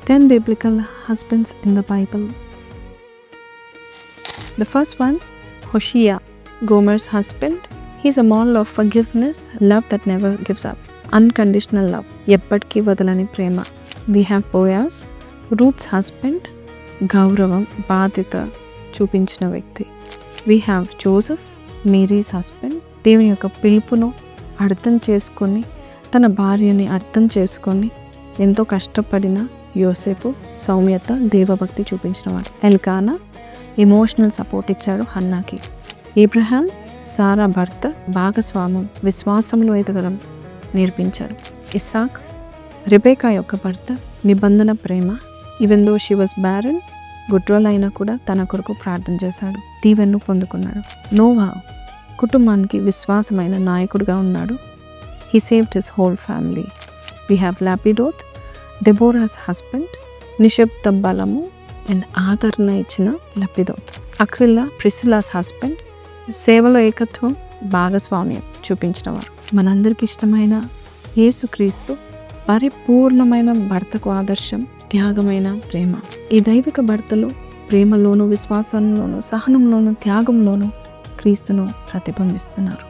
10 biblical husbands in the Bible. The first one, Hosea, Gomer's husband. He's a model of forgiveness, love that never gives up, unconditional love, ఎప్పటికీ వదలని ప్రేమ. We have Boaz, Ruth's husband, గౌరవం, బాధ్యత చూపించిన వ్యక్తి. We have Joseph, Mary's husband, దేవుని యొక్క పిలుపును అర్థం చేసుకొని తన భార్యని అర్థం చేసుకొని ఎంతో కష్టపడిన యోసేపు, సౌమ్యత, దేవభక్తి చూపించినవాడు. ఎల్కానా ఎమోషనల్ సపోర్ట్ ఇచ్చాడు హన్నాకి. ఏబ్రహాం, సారా భర్త, భాగస్వామ్యం, విశ్వాసంలో ఎదగడం నేర్పించారు. ఇస్సాక్, రెబేకా యొక్క భర్త, నిబంధన ప్రేమ. Even though she was barren, గుడ్రోలైనా కూడా తన కొరకు ప్రార్థన చేశాడు, దీవెన్ను పొందుకున్నాడు. నోవా కుటుంబానికి విశ్వాసమైన నాయకుడిగా ఉన్నాడు. He saved his whole family. We have Lapidoth, Deborah's husband, నిశ్శబ్ద బలము అండ్ ఆదరణ ఇచ్చిన లపిడోత్. అక్విలా, ప్రిసిలాస్ హస్బెండ్, సేవలో ఏకత్వం, భాగస్వామ్యం చూపించినవారు. మనందరికి ఇష్టమైన యేసుక్రీస్తు పరిపూర్ణమైన భర్తకు ఆదర్శం, త్యాగమైన ప్రేమ. ఈ దైవిక భర్తలు ప్రేమలోను, విశ్వాసంలోను, సహనంలోను, త్యాగంలోను క్రీస్తును ప్రతిబింబిస్తున్నారు.